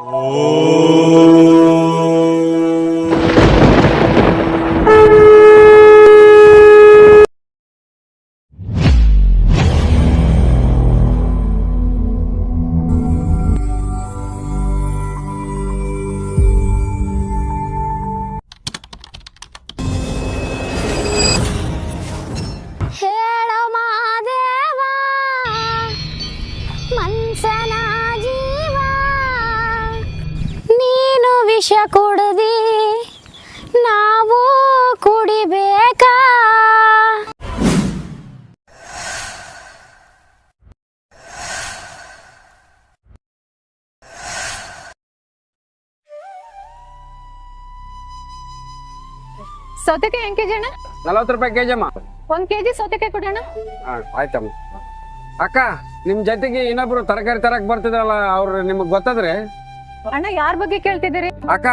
ಹೇಳೋ ಮಾದೇವ ಮನ್ಸನ ಜೀವ ನೀನು ವಿಷ ಕುಡ್ದಿ ನಾವು ಕುಡಿಬೇಕಾ ಸೌತೆಕಾಯಿ ಹೆಂಗ್ ಕೆಜಿ ಅಣ್ಣ? 40 ರೂಪಾಯಿ ಕೆಜಿ ಅಮ್ಮ. 1 ಕೆಜಿ ಸೌತೆಕಾಯಿ ಕೊಡೋಣ. ಆಯ್ತಮ್ಮ. ಅಕ್ಕ ನಿಮ್ ಜೊತೆಗೆ ಇನ್ನೊಬ್ರು ತರಕಾರಿ ತರಕ್ ಬರ್ತಿದ್ರಲ್ಲ ಅವ್ರು ನಿಮಗ್ ಗೊತ್ತದ್ರಿ? ಅಣ್ಣ ಯಾರ ಬಗ್ಗೆ ಕೇಳ್ತಿದ್ದೀರಿ? ಅಕ್ಕ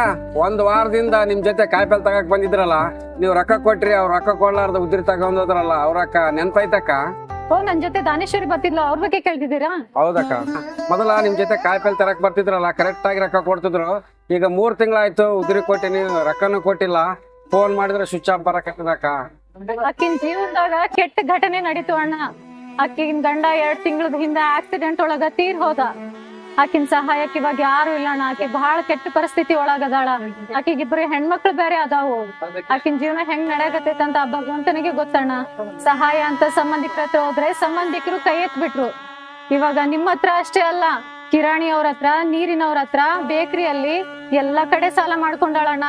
1 ವಾರದಿಂದ ನಿಮ್ ಜೊತೆ ಕಾಯಿಪಲ್ಲೆ ತಗಕ್ ಬಂದಿದ್ರಲ್ಲ, ನೀವು ರೊಕ್ಕ ಕೊಟ್ರಿ, ಅವ್ರ ರೊಕ್ಕ ಕೊಡ್ಲಾರ್ದ ಉದ್ರಿ ತಗೊಂಡೋದ್ರಲ್ಲ ಅವ್ರಕ್ಕ ನೆನ್ಪೈತಕ್ಕ? ಓ ನನ್ ಜೊತೆ ದಾನೇಶ್ವರಿ ಬರ್ತಿದ್ಲ, ಅವ್ರ ಬಗ್ಗೆ ಕೇಳ್ತಿದ್ದೀರಾ? ಹೌದಕ್ಕ. ಮೊದಲ ನಿಮ್ ಜೊತೆ ಕಾಯಿಪಲ್ಲೆ ತರಕ್ ಬರ್ತಿದ್ರಲ್ಲ, ಕರೆಕ್ಟ್ ಆಗಿ ರೊಕ್ಕ ಕೊಡ್ತಿದ್ರು. ಈಗ 3 ತಿಂಗಳಾಯ್ತು ಉದ್ರಿ ಕೊಟ್ಟಿನಿ, ರೊಕ್ಕನೂ ಕೊಟ್ಟಿಲ್ಲ. ಫೋನ್ ಮಾಡಿದ್ರೆ ಸ್ವಿಚ್ ಆಫ್ ಬರಕತ್ತದಕ್ಕ. ಆಕಿನ್ ಜೀವನದಾಗ ಕೆಟ್ಟ ಘಟನೆ ನಡೀತು ಅಣ್ಣ. ಆಕಿನ್ ಗಂಡ 2 ತಿಂಗಳದ ಹಿಂದೆ ಆಕ್ಸಿಡೆಂಟ್ ಒಳಗ ತೀರ್ ಹೋದ. ಆಕಿನ್ ಸಹಾಯಕ್ಕೆ ಇವಾಗ ಯಾರು ಇಲ್ಲ ಅಣ್ಣ. ಆಕಿ ಬಹಳ ಕೆಟ್ಟ ಪರಿಸ್ಥಿತಿ ಒಳಗದಾಳ. ಆಕಿಗೆ 2 ಹೆಣ್ಮಕ್ಳು ಬೇರೆ ಅದಾವು. ಆಕಿನ್ ಜೀವನ ಹೆಂಗ್ ನಡೆಯಕತ್ತೈತ ಅಂತ ಭಗವಂತನಿಗೆ ಗೊತ್ತಣ್ಣ. ಸಹಾಯ ಅಂತ ಸಂಬಂಧಿಕರ ಹತ್ರ ಹೋದ್ರೆ ಸಂಬಂಧಿಕರು ಕೈ ಎತ್ಬಿಟ್ರು. ಇವಾಗ ನಿಮ್ಮ ಹತ್ರ ಅಷ್ಟೇ ಅಲ್ಲ, ಕಿರಾಣಿ ಅವ್ರ ಹತ್ರ, ನೀರಿನವ್ರ ಹತ್ರ, ಬೇಕರಿಯಲ್ಲಿ ಎಲ್ಲಾ ಕಡೆ ಸಾಲ ಮಾಡ್ಕೊಂಡಾಳಣ್ಣ.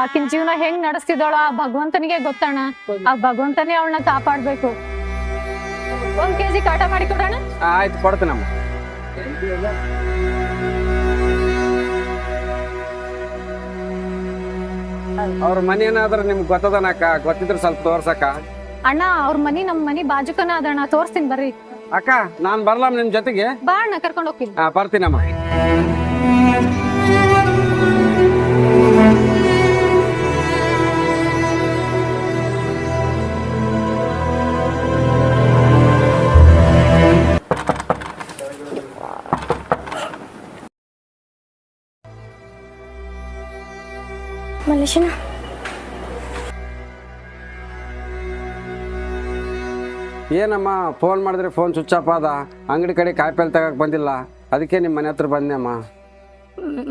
ಆಕಿನ್ ಜೀವನ ಹೆಂಗ್ ನಡೆಸ್ತಿದ್ದಾಳ ಆ ಭಗವಂತನಿಗೆ ಗೊತ್ತಣ್ಣ. ಆ ಭಗವಂತನೇ ಅವಳನ್ನ ಕಾಪಾಡ್ಬೇಕು. 1 ಕೆಜಿ ಕಾಟ ಮಾಡಿ ಕೊಡೋಣ. ಆಯ್ತು, ಕೊಡ್ತೀನಮ್ಮ. ಅವ್ರ ಮನಿ ಏನಾದ್ರ ನಿಮ್ಗೆ ಗೊತ್ತದನಕ್ಕ? ಗೊತ್ತಿದ್ರೆ ಸ್ವಲ್ಪ ತೋರ್ಸಕ್ಕ. ಅಣ್ಣ ಅವ್ರ ಮನಿ ನಮ್ ಮನಿ ಬಾಜುಕನ ಅದಣ್ಣ, ತೋರ್ಸ್ತೀನಿ ಬರ್ರಿ. ಅಕ್ಕ ನಾನ್ ಬರ್ಲಾಮ್ ನಿಮ್ ಜೊತೆಗೆ? ಬಾ ಅಣ್ಣ, ಕರ್ಕೊಂಡ್ ಹೋಗ್ತೀನಿ. ಬರ್ತೀನಮ್ಮ. ಮಲೇಶನ ಏನಮ್ಮ ಫೋನ್ ಮಾಡಿದ್ರೆ ಫೋನ್ ಸ್ವಿಚ್ ಆಫ್ ಆದ. ಅಂಗಡಿ ಕಡೆ ಕಾಯಿಪಲ್ಲೆ ತಗಕ್ ಬಂದಿಲ್ಲ, ಅದಕ್ಕೆ ನಿಮ್ಮ ಮನೆ ಹತ್ರ ಬಂದೆಮ್ಮ.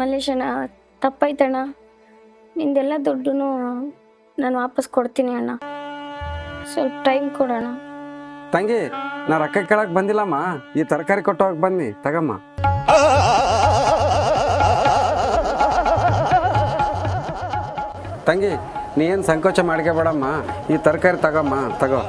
ಮಲೇಶನ ತಪ್ಪಾಯ್ತಣ್ಣ. ನಿಂದೆಲ್ಲ ದುಡ್ಡು ನಾನು ವಾಪಸ್ ಕೊಡ್ತೀನಿ ಅಣ್ಣ. ಸ್ವಲ್ಪ ಟೈಮ್ ಕೊಡೋಣ. ತಂಗಿ, ನಾ ರೊಕ್ಕ ಕೇಳಕ್ ಬಂದಿಲ್ಲಮ್ಮ, ಈ ತರಕಾರಿ ಕೊಟ್ಟು ಹೋಗಿ ಬನ್ನಿ, ತಗಮ್ಮ. ತಂಗಿ ನೀ ಏನು ಸಂಕೋಚ ಮಾಡ್ಕೋಬೇಡಮ್ಮ, ಈ ತರಕಾರಿ ತಗಮ್ಮ, ತಗೋ.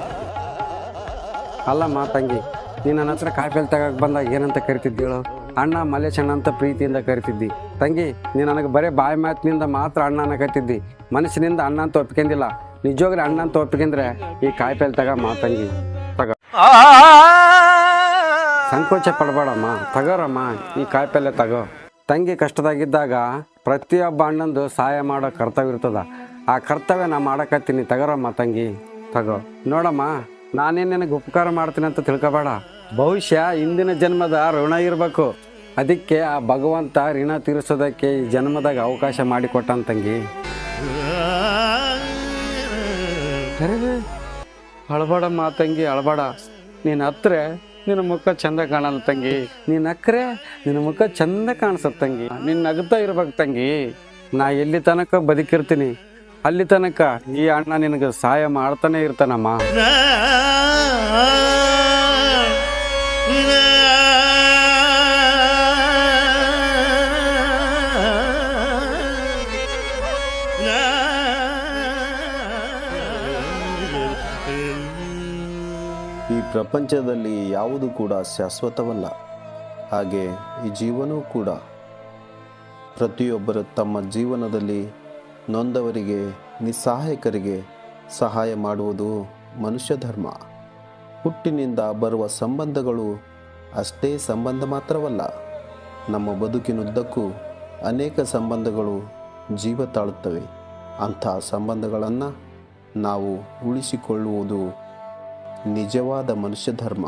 ಅಲ್ಲಮ್ಮ ತಂಗಿ, ನೀನು ನನ್ನ ಹತ್ರ ಕಾಯಿಪಲ್ಲೆ ತಗಕ್ಕೆ ಬಂದಾಗ ಏನಂತ ಕರಿತಿದ್ದೀಳು? ಅಣ್ಣ ಮಲೇಶಣ್ಣ ಅಂತ ಪ್ರೀತಿಯಿಂದ ಕರಿತಿದ್ದಿ. ತಂಗಿ ನೀನು ನನಗೆ ಬರೀ ಬಾಯಿ ಮಾತಿನಿಂದ ಮಾತ್ರ ಅಣ್ಣ ಅನ್ನಕತ್ತಿದ್ದಿ, ಮನಸ್ಸಿನಿಂದ ಅಣ್ಣ ಅಂತ ಒಪ್ಕೊಂಡಿಲ್ಲ. ನಿಜವಾಗ್ಲೂ ಅಣ್ಣ ಅಂತ ಒಪ್ಕೊಂಡ್ರೆ ಈ ಕಾಯಿಪಲ್ಲೆ ತಗಮ್ಮ ತಂಗಿ, ತಗೋ. ಸಂಕೋಚ ಪಡಬೇಡಮ್ಮ, ತಗೋರಮ್ಮ, ಈ ಕಾಯಿಪಲ್ಲೆ ತಗೋ. ತಂಗಿ ಕಷ್ಟದಾಗಿದ್ದಾಗ ಪ್ರತಿಯೊಬ್ಬ ಅಣ್ಣಂದು ಸಹಾಯ ಮಾಡೋ ಕರ್ತವ್ಯ ಇರ್ತದ. ಆ ಕರ್ತವ್ಯ ನಾ ಮಾಡಕತ್ತೀನಿ, ತಗೋರಮ್ಮ ತಂಗಿ, ತಗೋ. ನೋಡಮ್ಮ, ನಾನೇನು ನಿನಗೆ ಉಪಕಾರ ಮಾಡ್ತೀನಿ ಅಂತ ತಿಳ್ಕೊಬೇಡ. ಭವಿಷ್ಯ ಹಿಂದಿನ ಜನ್ಮದ ಋಣ ಇರಬೇಕು. ಅದಕ್ಕೆ ಆ ಭಗವಂತ ಋಣ ತೀರಿಸೋದಕ್ಕೆ ಈ ಜನ್ಮದಾಗ ಅವಕಾಶ ಮಾಡಿಕೊಟ್ಟಾನ ತಂಗಿ. ಅಳಬೇಡಮ್ಮ ತಂಗಿ, ಅಳಬೇಡ. ನೀನು ಹತ್ರೆ ನಿನ್ನ ಮುಖ ಚಂದ ಕಾಣಲ್ಲ ತಂಗಿ, ನೀನು ನಕ್ರೆ ನಿನ್ನ ಮುಖ ಚಂದ ಕಾಣಿಸತ್ ತಂಗಿ. ನೀನು ನಗ್ತಾ ಇರ್ಬೇಕು ತಂಗಿ. ನಾ ಎಲ್ಲಿ ತನಕ ಬದುಕಿರ್ತೀನಿ ಅಲ್ಲಿ ತನಕ ಈ ಅಣ್ಣ ನಿನಗೆ ಸಹಾಯ ಮಾಡ್ತಾನೆ ಇರ್ತಾನಮ್ಮ. ಈ ಪ್ರಪಂಚದಲ್ಲಿ ಯಾವುದು ಕೂಡ ಶಾಶ್ವತವಲ್ಲ, ಹಾಗೆ ಈ ಜೀವನವೂ ಕೂಡ. ಪ್ರತಿಯೊಬ್ಬರು ತಮ್ಮ ಜೀವನದಲ್ಲಿ ನೊಂದವರಿಗೆ, ನಿಸ್ಸಹಾಯಕರಿಗೆ ಸಹಾಯ ಮಾಡುವುದು ಮನುಷ್ಯ ಧರ್ಮ. ಹುಟ್ಟಿನಿಂದ ಬರುವ ಸಂಬಂಧಗಳು ಅಷ್ಟೇ ಸಂಬಂಧ ಮಾತ್ರವಲ್ಲ, ನಮ್ಮ ಬದುಕಿನುದ್ದಕ್ಕೂ ಅನೇಕ ಸಂಬಂಧಗಳು ಜೀವ ತಾಳುತ್ತವೆ. ಅಂಥ ಸಂಬಂಧಗಳನ್ನು ನಾವು ಉಳಿಸಿಕೊಳ್ಳುವುದು ನಿಜವಾದ ಮನುಷ್ಯ ಧರ್ಮ.